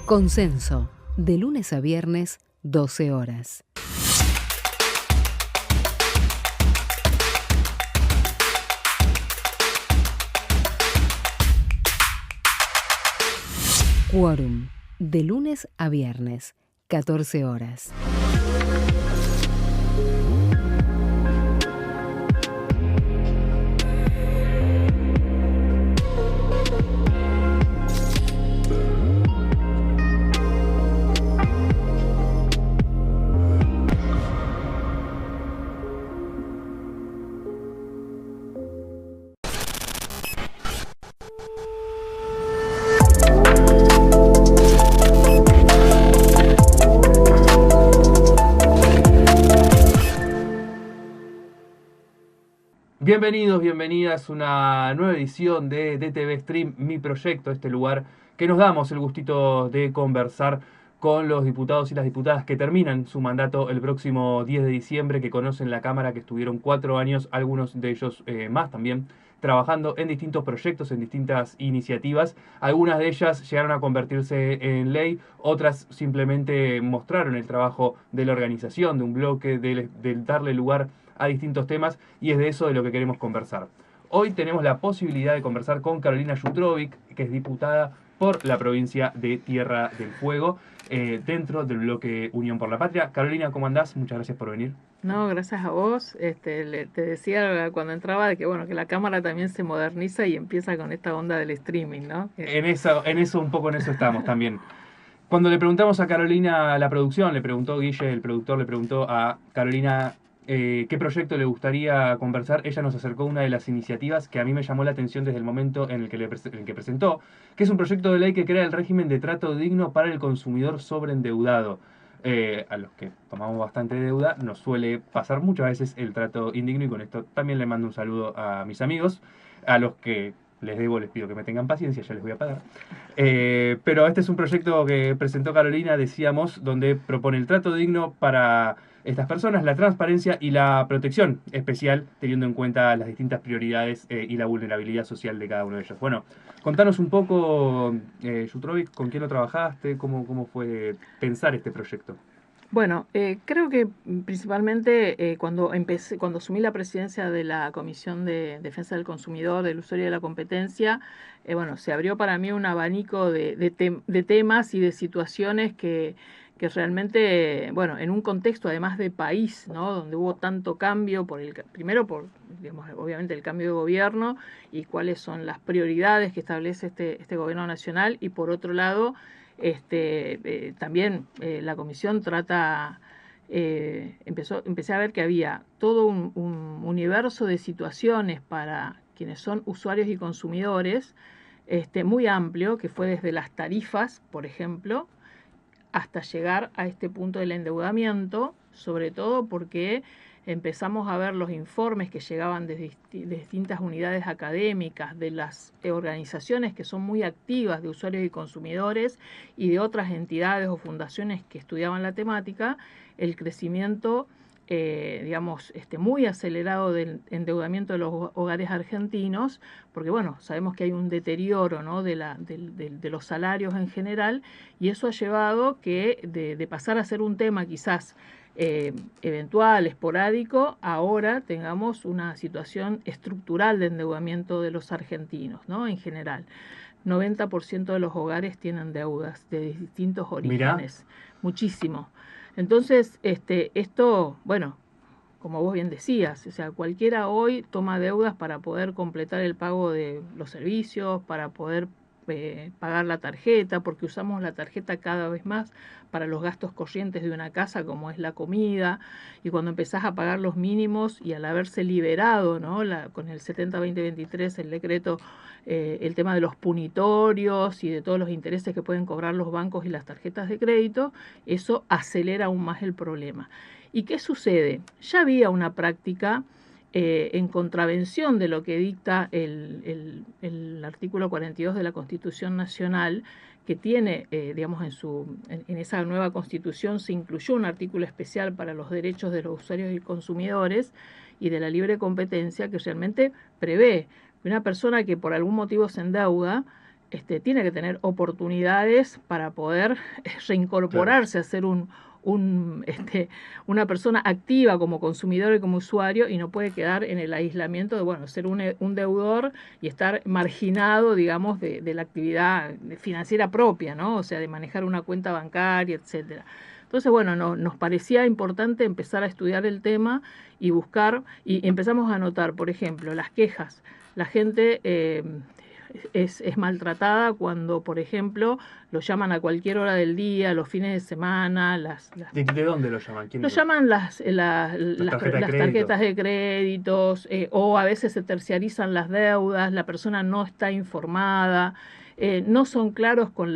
Consenso, de lunes a viernes, 12 horas. Quórum, de lunes a viernes, 14 horas. Bienvenidos, bienvenidas a una nueva edición de DTV Stream, mi proyecto, este lugar que nos damos el gustito de conversar con los diputados y las diputadas que terminan su mandato el próximo 10 de diciembre, que conocen la Cámara, que estuvieron 4 años, algunos de ellos más también, trabajando en distintos proyectos, en distintas iniciativas. Algunas de ellas llegaron a convertirse en ley, otras simplemente mostraron el trabajo de la organización, de un bloque, del darle lugar a distintos temas, y es de eso de lo que queremos conversar. Hoy tenemos la posibilidad de conversar con Carolina Jutrovic, que es diputada por la provincia de Tierra del Fuego, dentro del bloque Unión por la Patria. Carolina, ¿cómo andás? Muchas gracias por venir. No, gracias a vos. Te decía cuando entraba de que bueno, que la cámara también se moderniza y empieza con esta onda del streaming, ¿no? En eso un poco en eso estamos también. Cuando le preguntamos a Carolina la producción, le preguntó Guille, el productor, le preguntó a Carolina qué proyecto le gustaría conversar, ella nos acercó una de las iniciativas que a mí me llamó la atención desde el momento en el que presentó, que es un proyecto de ley que crea el régimen de trato digno para el consumidor sobreendeudado. A los que tomamos bastante deuda nos suele pasar muchas veces el trato indigno, y con esto también le mando un saludo a mis amigos, a los que les debo, les pido que me tengan paciencia, ya les voy a pagar. Pero este es un proyecto que presentó Carolina, decíamos, donde propone el trato digno para estas personas, la transparencia y la protección especial, teniendo en cuenta las distintas prioridades y la vulnerabilidad social de cada uno de ellos. Bueno, contanos un poco, Jutrovic, ¿con quién lo trabajaste? ¿Cómo fue pensar este proyecto? Bueno, creo que principalmente cuando asumí la presidencia de la Comisión de Defensa del Consumidor, del Usuario y de la Competencia, bueno, se abrió para mí un abanico de temas y de situaciones que realmente, bueno, en un contexto además de país, ¿no? Donde hubo tanto cambio, primero por, digamos, obviamente el cambio de gobierno y cuáles son las prioridades que establece este gobierno nacional, y por otro lado, también la comisión empecé a ver que había todo un universo de situaciones para quienes son usuarios y consumidores, muy amplio, que fue desde las tarifas, por ejemplo, hasta llegar a este punto del endeudamiento, sobre todo porque empezamos a ver los informes que llegaban de distintas unidades académicas, de las organizaciones que son muy activas de usuarios y consumidores y de otras entidades o fundaciones que estudiaban la temática, el crecimiento digamos, muy acelerado del endeudamiento de los hogares argentinos, porque bueno, sabemos que hay un deterioro, ¿no? de los salarios en general, y eso ha llevado que de pasar a ser un tema quizás eventual, esporádico, ahora tengamos una situación estructural de endeudamiento de los argentinos, ¿no? En general. 90% de los hogares tienen deudas de distintos orígenes. Mirá. Muchísimo. Entonces, esto, bueno, como vos bien decías, o sea, cualquiera hoy toma deudas para poder completar el pago de los servicios, para poder pagar la tarjeta, porque usamos la tarjeta cada vez más para los gastos corrientes de una casa, como es la comida, y cuando empezás a pagar los mínimos, y al haberse liberado, ¿no? Con el 70-2023 el decreto, el tema de los punitorios y de todos los intereses que pueden cobrar los bancos y las tarjetas de crédito, eso acelera aún más el problema. ¿Y qué sucede? Ya había una práctica en contravención de lo que dicta el artículo 42 de la Constitución Nacional, que tiene, digamos, en esa nueva Constitución se incluyó un artículo especial para los derechos de los usuarios y consumidores y de la libre competencia, que realmente prevé que una persona que por algún motivo se endeuda tiene que tener oportunidades para poder reincorporarse, a ser una persona activa como consumidor y como usuario, y no puede quedar en el aislamiento de, bueno, ser un deudor y estar marginado, digamos, de la actividad financiera propia, ¿no? O sea, de manejar una cuenta bancaria, etcétera. Entonces, bueno, nos parecía importante empezar a estudiar el tema y buscar, y empezamos a anotar, por ejemplo, las quejas. La gente es maltratada cuando, por ejemplo, lo llaman a cualquier hora del día, los fines de semana. ¿De dónde lo llaman? Lo llaman las tarjetas de créditos, o a veces se terciarizan las deudas, la persona no está informada. No son claros con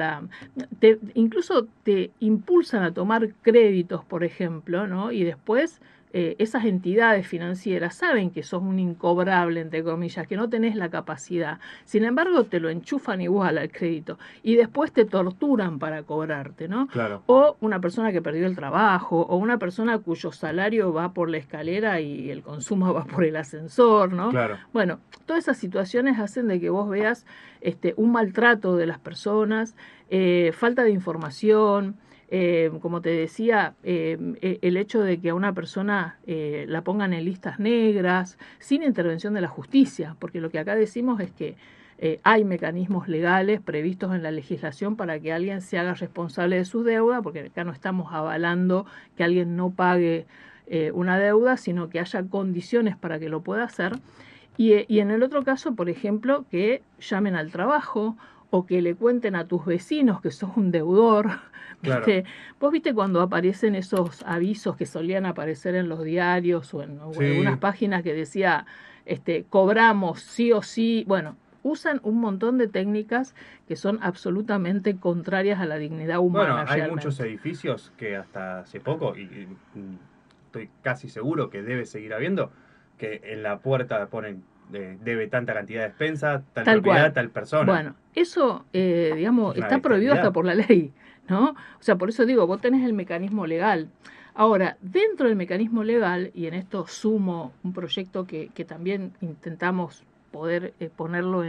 incluso te impulsan a tomar créditos, por ejemplo, ¿no? Y después esas entidades financieras saben que sos un incobrable, entre comillas, que no tenés la capacidad. Sin embargo, te lo enchufan igual al crédito y después te torturan para cobrarte, ¿no? Claro. O una persona que perdió el trabajo, o una persona cuyo salario va por la escalera y el consumo va por el ascensor, ¿no? Claro. Bueno, todas esas situaciones hacen de que vos veas un maltrato de las personas, falta de información. Como te decía, el hecho de que a una persona la pongan en listas negras, sin intervención de la justicia, porque lo que acá decimos es que hay mecanismos legales previstos en la legislación para que alguien se haga responsable de su deuda, porque acá no estamos avalando que alguien no pague una deuda, sino que haya condiciones para que lo pueda hacer. Y en el otro caso, por ejemplo, que llamen al trabajo o que le cuenten a tus vecinos que sos un deudor. Claro. Vos viste cuando aparecen esos avisos que solían aparecer en los diarios o en algunas páginas que decía, cobramos sí o sí. Bueno, usan un montón de técnicas que son absolutamente contrarias a la dignidad humana. Bueno, hay realmente. muchos edificios que hasta hace poco, y estoy casi seguro que debe seguir habiendo, que en la puerta ponen debe tanta cantidad de despensa, tal propiedad, cual. tal persona. Bueno, eso, digamos, Es una está prohibido bestialidad. hasta por la ley, ¿no? O sea, por eso digo, vos tenés el mecanismo legal. Ahora, dentro del mecanismo legal, y en esto sumo un proyecto que también intentamos poder ponerlo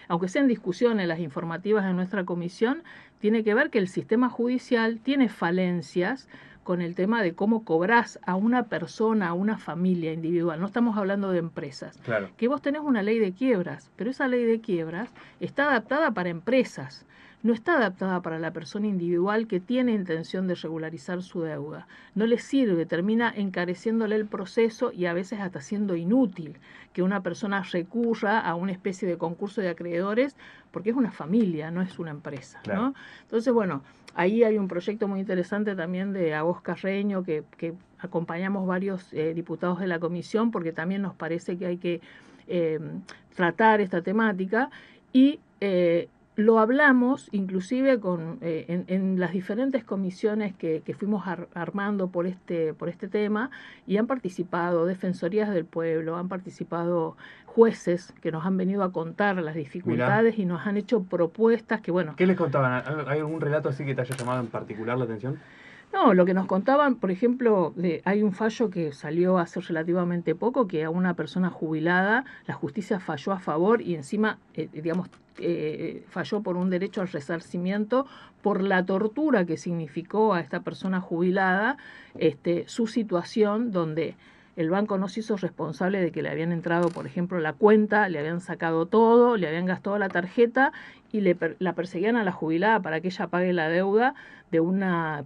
aunque sea en discusión en las informativas de nuestra comisión, tiene que ver que el sistema judicial tiene falencias con el tema de cómo cobrás a una persona, a una familia individual. No estamos hablando de empresas. Claro. Que vos tenés una ley de quiebras, pero esa ley de quiebras está adaptada para empresas, no está adaptada para la persona individual que tiene intención de regularizar su deuda. No le sirve, termina encareciéndole el proceso y a veces hasta siendo inútil que una persona recurra a una especie de concurso de acreedores porque es una familia, no es una empresa, Claro. ¿no? Entonces, bueno, ahí hay un proyecto muy interesante también de Agos Carreño que acompañamos varios diputados de la comisión porque también nos parece que hay que tratar esta temática y lo hablamos inclusive en las diferentes comisiones que fuimos armando por este tema, y han participado defensorías del pueblo, han participado jueces que nos han venido a contar las dificultades. Mirá. Y nos han hecho propuestas que, bueno... ¿Qué les contaban? ¿Hay algún relato así que te haya llamado en particular la atención? No, lo que nos contaban, por ejemplo, hay un fallo que salió hace relativamente poco, que a una persona jubilada la justicia falló a favor y encima, falló por un derecho al resarcimiento por la tortura que significó a esta persona jubilada su situación, donde el banco no se hizo responsable de que le habían entrado, por ejemplo, la cuenta, le habían sacado todo, le habían gastado la tarjeta y la perseguían a la jubilada para que ella pague la deuda de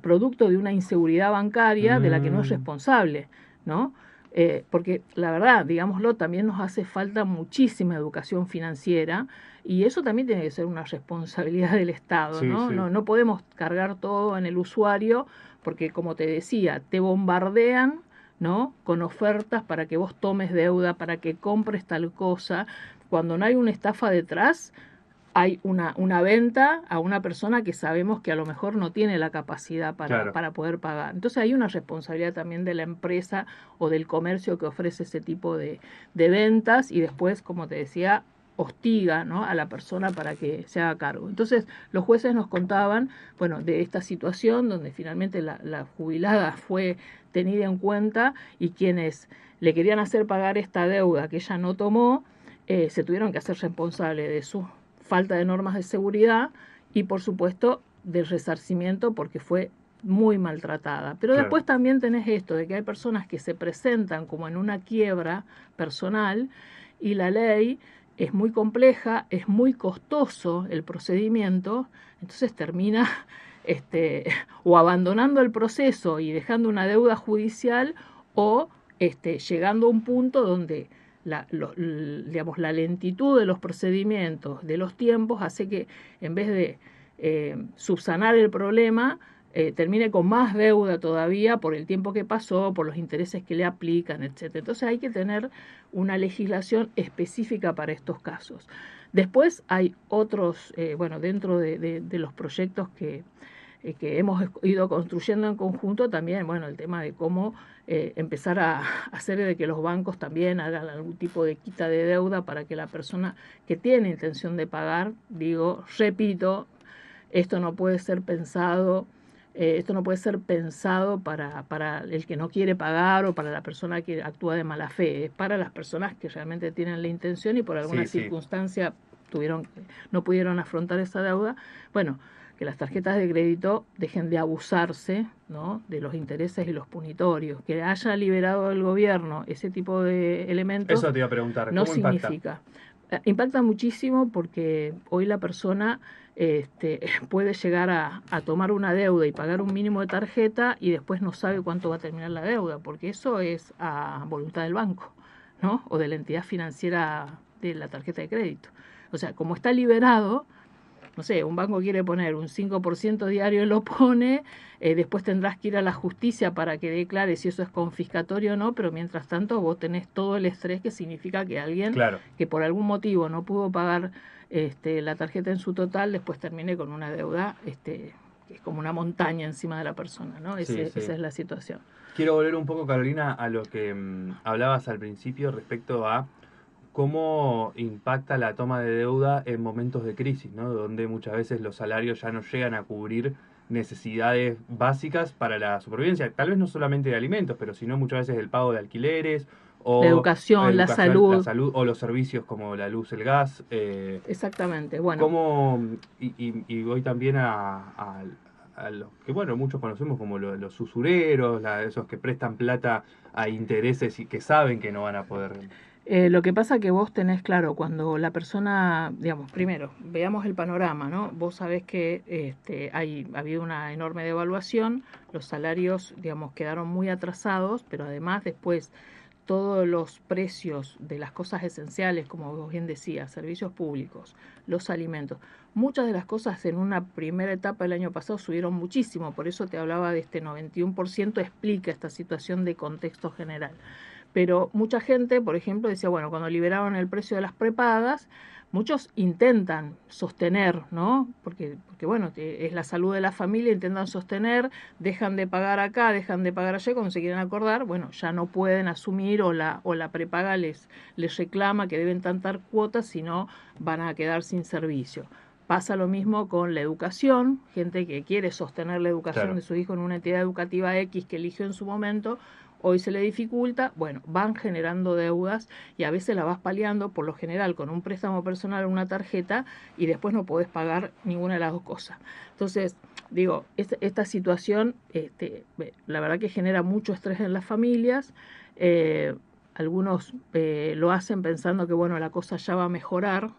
producto de una inseguridad bancaria de la que no es responsable, ¿no? Porque la verdad, digámoslo, también nos hace falta muchísima educación financiera y eso también tiene que ser una responsabilidad del Estado, Sí, ¿no? sí. No podemos cargar todo en el usuario porque, como te decía, te bombardean, ¿no? Con ofertas para que vos tomes deuda, para que compres tal cosa. Cuando no hay una estafa detrás, hay una venta a una persona que sabemos que a lo mejor no tiene la capacidad para poder pagar. Entonces hay una responsabilidad también de la empresa o del comercio que ofrece ese tipo de ventas y después, como te decía, hostiga, ¿no?, a la persona para que se haga cargo. Entonces los jueces nos contaban, bueno, de esta situación donde finalmente la jubilada fue tenida en cuenta y quienes le querían hacer pagar esta deuda que ella no tomó, se tuvieron que hacer responsables de sus falta de normas de seguridad y, por supuesto, del resarcimiento porque fue muy maltratada. Pero Claro. después también tenés esto de que hay personas que se presentan como en una quiebra personal y la ley es muy compleja, es muy costoso el procedimiento, entonces termina o abandonando el proceso y dejando una deuda judicial o llegando a un punto donde digamos, la lentitud de los procedimientos, de los tiempos, hace que en vez de subsanar el problema, termine con más deuda todavía por el tiempo que pasó, por los intereses que le aplican, etc. Entonces hay que tener una legislación específica para estos casos. Después hay otros, bueno, dentro de los proyectos que hemos ido construyendo en conjunto también, bueno, el tema de cómo empezar a hacer de que los bancos también hagan algún tipo de quita de deuda para que la persona que tiene intención de pagar, digo, repito, esto no puede ser pensado para el que no quiere pagar o para la persona que actúa de mala fe, es para las personas que realmente tienen la intención y por alguna circunstancia no pudieron afrontar esa deuda. Bueno, que las tarjetas de crédito dejen de abusarse, ¿no?, de los intereses y los punitorios, que haya liberado el gobierno ese tipo de elementos. Eso te iba a preguntar, no ¿cómo significa. Impacta muchísimo porque hoy la persona puede llegar a tomar una deuda y pagar un mínimo de tarjeta y después no sabe cuánto va a terminar la deuda, porque eso es a voluntad del banco, ¿no?, o de la entidad financiera de la tarjeta de crédito. O sea, como está liberado, no sé, un banco quiere poner un 5% diario y lo pone, después tendrás que ir a la justicia para que declare si eso es confiscatorio o no, pero mientras tanto vos tenés todo el estrés que significa que alguien que por algún motivo no pudo pagar la tarjeta en su total, después termine con una deuda que es como una montaña encima de la persona, ¿no? Esa es la situación. Quiero volver un poco, Carolina, a lo que hablabas al principio respecto a cómo impacta la toma de deuda en momentos de crisis, ¿no?, donde muchas veces los salarios ya no llegan a cubrir necesidades básicas para la supervivencia, tal vez no solamente de alimentos, pero sino muchas veces el pago de alquileres o la educación, la salud o los servicios como la luz, el gas. Exactamente, bueno. Y voy también a los que, bueno, muchos conocemos como los usureros, esos que prestan plata a intereses y que saben que no van a poder. Lo que pasa que vos tenés claro, cuando la persona, digamos, primero, veamos el panorama, ¿no? Vos sabés que ha habido una enorme devaluación, los salarios, digamos, quedaron muy atrasados, pero además después todos los precios de las cosas esenciales, como vos bien decías, servicios públicos, los alimentos, muchas de las cosas en una primera etapa del año pasado subieron muchísimo, por eso te hablaba de este 91%, explica esta situación de contexto general. Pero mucha gente, por ejemplo, decía, bueno, cuando liberaron el precio de las prepagas, muchos intentan sostener, ¿no? Porque bueno, es la salud de la familia, intentan sostener, dejan de pagar acá, dejan de pagar allá, cuando se quieren acordar, bueno, ya no pueden asumir o la prepaga les reclama que deben tantas cuotas, si no van a quedar sin servicio. Pasa lo mismo con la educación, gente que quiere sostener la educación de su hijo en una entidad educativa X que eligió en su momento, hoy se le dificulta, bueno, van generando deudas y a veces la vas paliando, por lo general, con un préstamo personal o una tarjeta y después no podés pagar ninguna de las dos cosas. Entonces, digo, esta situación, la verdad que genera mucho estrés en las familias. Algunos lo hacen pensando que, bueno, la cosa ya va a mejorar,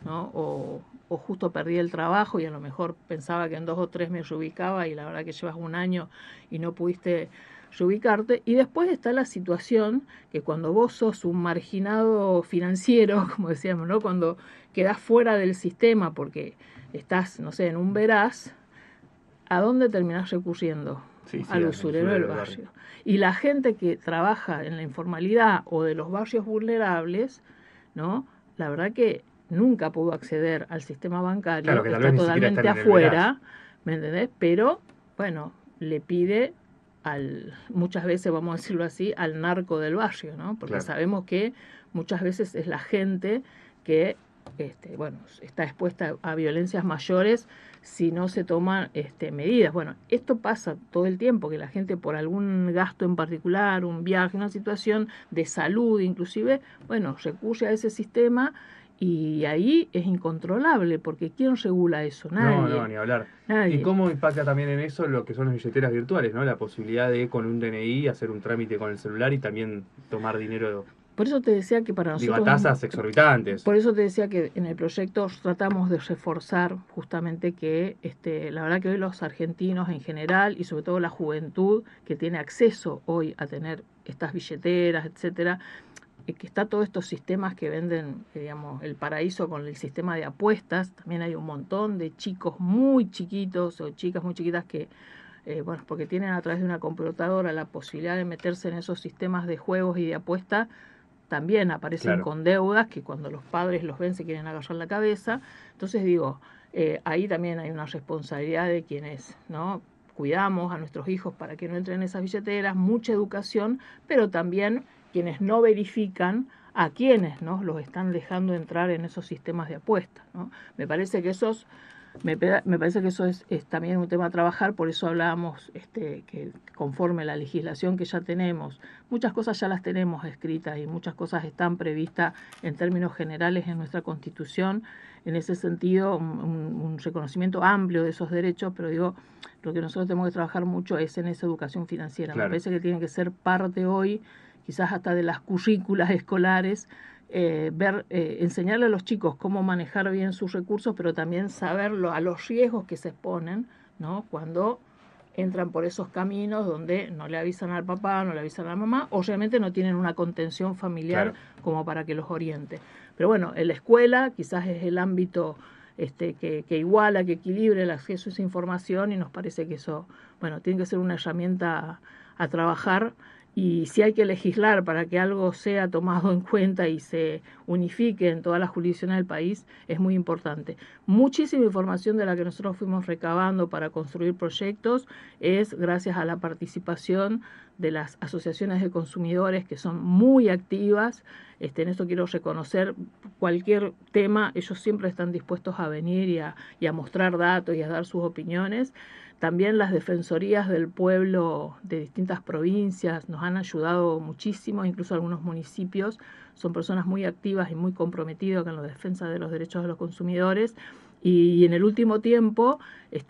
¿no? O justo perdí el trabajo y a lo mejor pensaba que en 2 o 3 me reubicaba y la verdad que llevas un año y no pudiste reubicarte. Y después está la situación que cuando vos sos un marginado financiero, como decíamos, ¿no?, cuando quedás fuera del sistema porque estás, no sé, en un veraz, ¿a dónde terminás recurriendo? Al usurero del barrio. Y la gente que trabaja en la informalidad o de los barrios vulnerables, ¿no?, la verdad que nunca pudo acceder al sistema bancario, que está totalmente afuera, ¿me entendés? Pero, bueno, le pide muchas veces, vamos a decirlo así, al narco del barrio, ¿no? Porque sabemos que muchas veces es la gente que bueno, está expuesta a violencias mayores si no se toman medidas. Bueno, esto pasa todo el tiempo, que la gente por algún gasto en particular, un viaje, una situación de salud inclusive, bueno, recurre a ese sistema Y ahí es incontrolable, porque ¿quién regula eso? Nadie. No, ni hablar. Nadie. ¿Y cómo impacta también en eso lo que son las billeteras virtuales, ¿no? La posibilidad de con un DNI hacer un trámite con el celular y también tomar dinero, Por eso te decía que para digo, a nosotros... tasas exorbitantes. Por eso te decía que en el proyecto tratamos de reforzar justamente que la verdad que hoy los argentinos en general y sobre todo la juventud que tiene acceso hoy a tener estas billeteras, etcétera, que está todos estos sistemas que venden, digamos, el paraíso con el sistema de apuestas. También hay un montón de chicos muy chiquitos o chicas muy chiquitas que, bueno, porque tienen a través de una computadora la posibilidad de meterse en esos sistemas de juegos y de apuestas, también aparecen Claro. con deudas que cuando los padres los ven se quieren agarrar la cabeza. Entonces digo, ahí también hay una responsabilidad de quienes, ¿no?, cuidamos a nuestros hijos para que no entren en esas billeteras, mucha educación, pero también quienes no verifican a quienes, ¿no?, los están dejando entrar en esos sistemas de apuestas, ¿no? Me parece que eso es también un tema a trabajar. Por eso hablábamos que conforme la legislación que ya tenemos, muchas cosas ya las tenemos escritas y muchas cosas están previstas en términos generales en nuestra Constitución. En ese sentido, un reconocimiento amplio de esos derechos, pero digo, lo que nosotros tenemos que trabajar mucho es en esa educación financiera. Claro. Me parece que tiene que ser parte hoy, quizás hasta de las currículas escolares, enseñarle a los chicos cómo manejar bien sus recursos, pero también saberlo a los riesgos que se exponen, ¿no?, cuando entran por esos caminos donde no le avisan al papá, no le avisan a la mamá, o realmente no tienen una contención familiar, claro, como para que los oriente. Pero bueno, en la escuela quizás es el ámbito que iguala, que equilibre el acceso a esa información, y nos parece que eso, bueno, tiene que ser una herramienta a trabajar. Y si hay que legislar para que algo sea tomado en cuenta y se unifique en todas las jurisdicciones del país, es muy importante. Muchísima información de la que nosotros fuimos recabando para construir proyectos es gracias a la participación de las asociaciones de consumidores, que son muy activas. En esto quiero reconocer cualquier tema, ellos siempre están dispuestos a venir y a mostrar datos y a dar sus opiniones. También las defensorías del pueblo de distintas provincias nos han ayudado muchísimo, incluso algunos municipios son personas muy activas y muy comprometidas con la defensa de los derechos de los consumidores. Y en el último tiempo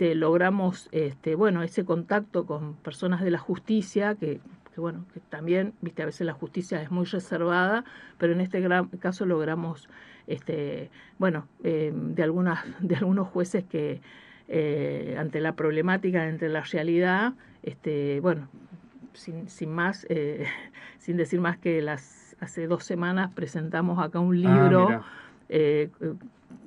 logramos ese contacto con personas de la justicia, que también, viste, a veces la justicia es muy reservada, pero en este caso logramos de algunos jueces que ante la problemática, entre la realidad, sin más, sin decir más que hace 2 semanas presentamos acá un libro,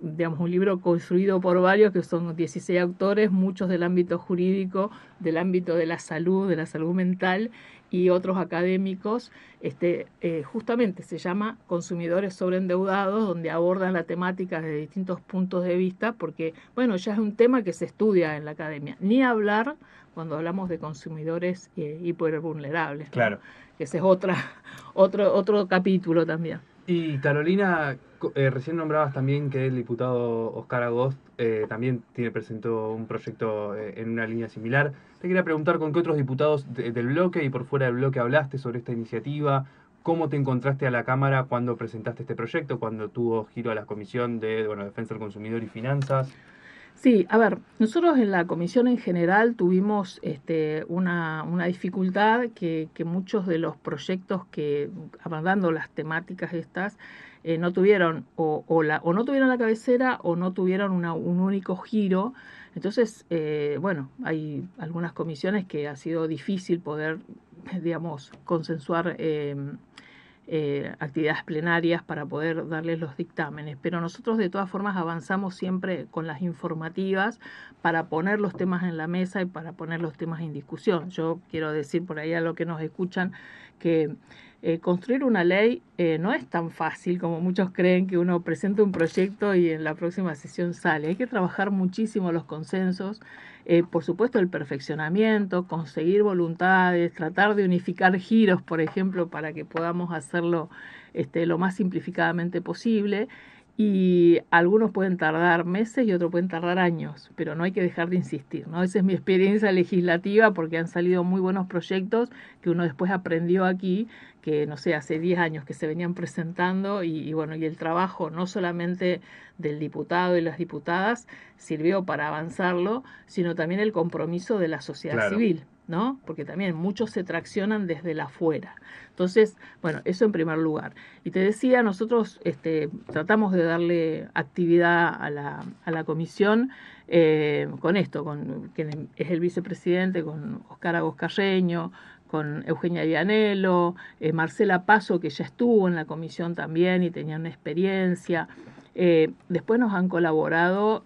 un libro construido por varios, que son 16 autores, muchos del ámbito jurídico, del ámbito de la salud mental, y otros académicos. Justamente se llama Consumidores Sobreendeudados, donde abordan la temática desde distintos puntos de vista, porque, bueno, ya es un tema que se estudia en la academia. Ni hablar cuando hablamos de consumidores hipervulnerables, ¿no? Claro. Ese es otro capítulo también. Y Carolina, recién nombrabas también que el diputado Oscar Agost también presentó un proyecto en una línea similar. Te quería preguntar con qué otros diputados del bloque y por fuera del bloque hablaste sobre esta iniciativa, cómo te encontraste a la Cámara cuando presentaste este proyecto, cuando tuvo giro a la Comisión de Defensa del Consumidor y Finanzas. Sí, a ver, nosotros en la comisión en general tuvimos una dificultad, que muchos de los proyectos que, abordando las temáticas estas, no tuvieron o no tuvieron la cabecera o no tuvieron un único giro. Entonces, hay algunas comisiones que ha sido difícil poder, digamos, consensuar actividades plenarias para poder darles los dictámenes, pero nosotros de todas formas avanzamos siempre con las informativas para poner los temas en la mesa y para poner los temas en discusión. Yo quiero decir por ahí a los que nos escuchan que construir una ley no es tan fácil como muchos creen, que uno presenta un proyecto y en la próxima sesión sale. Hay que trabajar muchísimo los consensos, por supuesto el perfeccionamiento, conseguir voluntades, tratar de unificar giros, por ejemplo, para que podamos hacerlo lo más simplificadamente posible. Y algunos pueden tardar meses y otros pueden tardar años, pero no hay que dejar de insistir, ¿no? Esa es mi experiencia legislativa, porque han salido muy buenos proyectos que uno después aprendió aquí, que, no sé, hace 10 años que se venían presentando y bueno, y el trabajo no solamente del diputado y las diputadas sirvió para avanzarlo, sino también el compromiso de la sociedad Claro. civil, ¿no? Porque también muchos se traccionan desde la afuera. Entonces, bueno, eso en primer lugar. Y te decía, nosotros tratamos de darle actividad a la comisión con esto, con quien es el vicepresidente, con Oscar Agos Carreño, con Eugenia Vianello, Marcela Paso, que ya estuvo en la comisión también y tenía una experiencia. Después nos han colaborado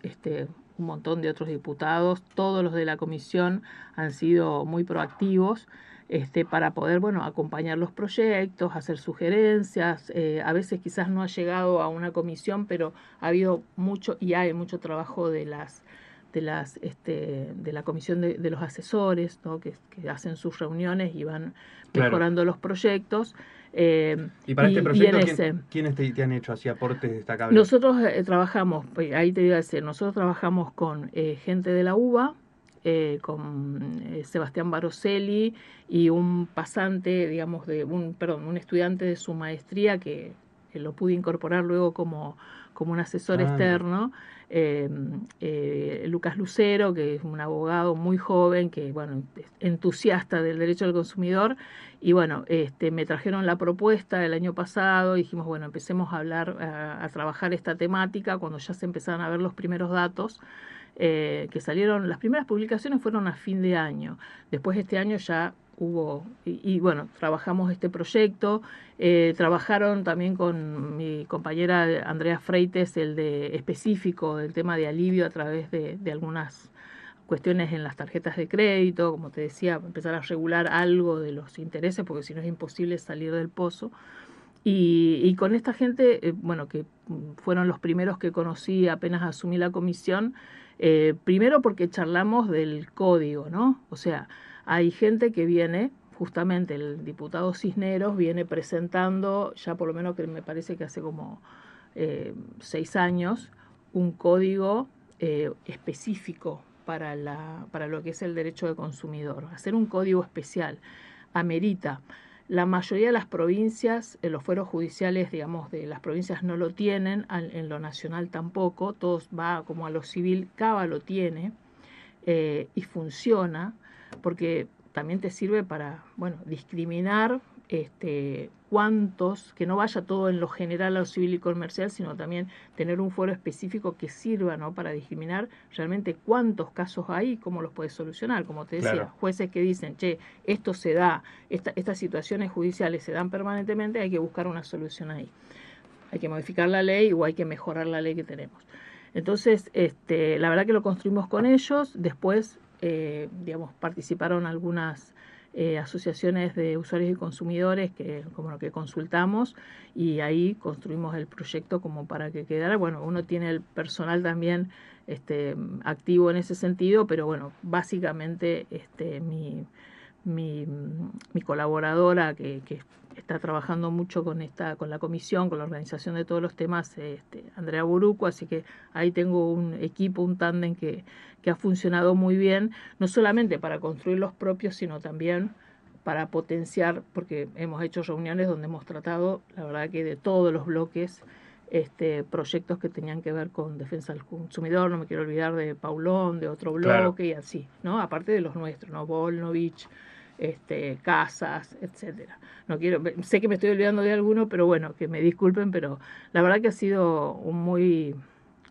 un montón de otros diputados, todos los de la comisión han sido muy proactivos para poder, bueno, acompañar los proyectos, hacer sugerencias. A veces quizás no ha llegado a una comisión, pero ha habido mucho y hay mucho trabajo de la comisión de los asesores, ¿no? que hacen sus reuniones y van mejorando los proyectos. Y para este proyecto, en ¿quiénes te han hecho así aportes destacables? Nosotros trabajamos, ahí te iba a decir, nosotros trabajamos con gente de la UBA, con Sebastián Baroselli y un pasante, digamos, un estudiante de su maestría que lo pude incorporar luego como un asesor externo, Lucas Lucero, que es un abogado muy joven, que bueno, entusiasta del derecho al consumidor, y bueno, me trajeron la propuesta el año pasado, y dijimos, bueno, empecemos a hablar, a trabajar esta temática, cuando ya se empezaron a ver los primeros datos, que salieron, las primeras publicaciones fueron a fin de año, después este año ya hubo, y bueno, trabajamos este proyecto, trabajaron también con mi compañera Andrea Freites, el de específico del tema de alivio a través de algunas cuestiones en las tarjetas de crédito, como te decía, empezar a regular algo de los intereses, porque si no es imposible salir del pozo. Y con esta gente, bueno, que fueron los primeros que conocí apenas asumí la comisión, primero porque charlamos del código, ¿no? O sea, hay gente que viene, justamente el diputado Cisneros viene presentando, ya por lo menos que me parece que hace como 6 años, un código específico para lo que es el derecho de consumidor. Hacer un código especial amerita. La mayoría de las provincias, los fueros judiciales, digamos, de las provincias no lo tienen, en lo nacional tampoco, todos va como a lo civil, Cava lo tiene y funciona, porque también te sirve para, bueno, discriminar cuántos, que no vaya todo en lo general a lo civil y comercial, sino también tener un foro específico que sirva, ¿no?, para discriminar realmente cuántos casos hay y cómo los puedes solucionar. Como te decía, Claro. jueces que dicen, che, esto se da, estas situaciones judiciales se dan permanentemente, hay que buscar una solución ahí. Hay que modificar la ley o hay que mejorar la ley que tenemos. Entonces, la verdad que lo construimos con ellos, después, digamos, participaron algunas asociaciones de usuarios y consumidores como lo que consultamos, y ahí construimos el proyecto como para que quedara. Bueno, uno tiene el personal también activo en ese sentido, pero bueno, básicamente mi colaboradora que está trabajando mucho con la comisión, con la organización de todos los temas, Andrea Buruco, así que ahí tengo un equipo, un tándem que ha funcionado muy bien, no solamente para construir los propios, sino también para potenciar, porque hemos hecho reuniones donde hemos tratado, la verdad que de todos los bloques, proyectos que tenían que ver con defensa del consumidor, no me quiero olvidar de Paulón, de otro bloque, claro, y así, ¿no? Aparte de los nuestros, ¿no? Volnovich, casas, etcétera. No quiero, sé que me estoy olvidando de alguno, pero bueno, que me disculpen, pero la verdad que ha sido un muy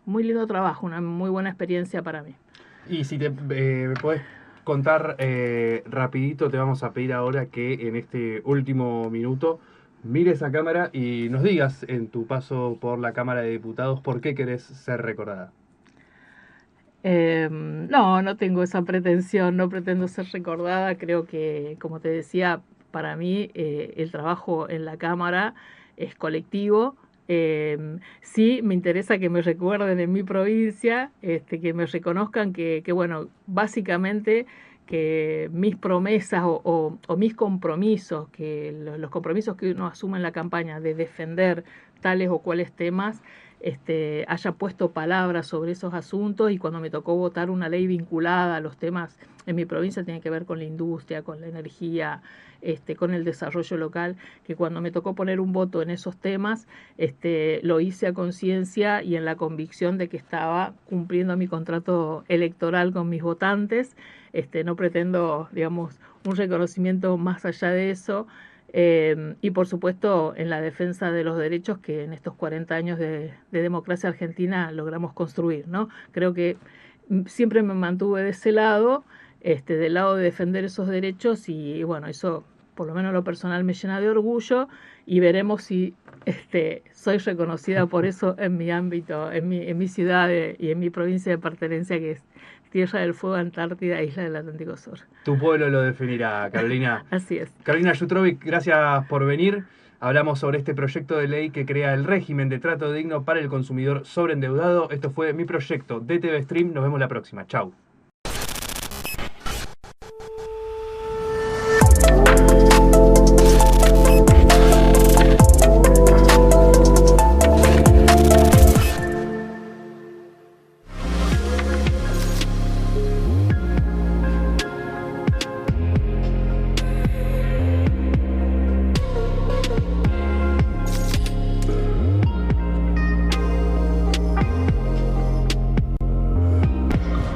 lindo trabajo, una muy buena experiencia para mí. Y si me podés contar rapidito, te vamos a pedir ahora que en este último minuto mires a cámara y nos digas en tu paso por la Cámara de Diputados por qué querés ser recordada. No tengo esa pretensión, no pretendo ser recordada. Creo que, como te decía, para mí el trabajo en la Cámara es colectivo. Sí, me interesa que me recuerden en mi provincia, que me reconozcan que bueno, básicamente que mis promesas o mis compromisos, que los compromisos que uno asume en la campaña de defender tales o cuales temas, haya puesto palabras sobre esos asuntos, y cuando me tocó votar una ley vinculada a los temas en mi provincia, tiene que ver con la industria, con la energía, con el desarrollo local, que cuando me tocó poner un voto en esos temas, lo hice a conciencia y en la convicción de que estaba cumpliendo mi contrato electoral con mis votantes. No pretendo, digamos, un reconocimiento más allá de eso. Y por supuesto en la defensa de los derechos que en estos 40 años de democracia argentina logramos construir, ¿no? Creo que siempre me mantuve de ese lado, del lado de defender esos derechos, y bueno, eso por lo menos lo personal me llena de orgullo, y veremos si soy reconocida por eso en mi ámbito, en mi ciudad y en mi provincia de pertenencia, que es Tierra del Fuego, Antártida, Isla del Atlántico Sur. Tu pueblo lo definirá, Carolina. Así es. Carolina Yutrovic, gracias por venir. Hablamos sobre este proyecto de ley que crea el régimen de trato digno para el consumidor sobreendeudado. Esto fue Mi Proyecto de TV Stream. Nos vemos la próxima. Chau.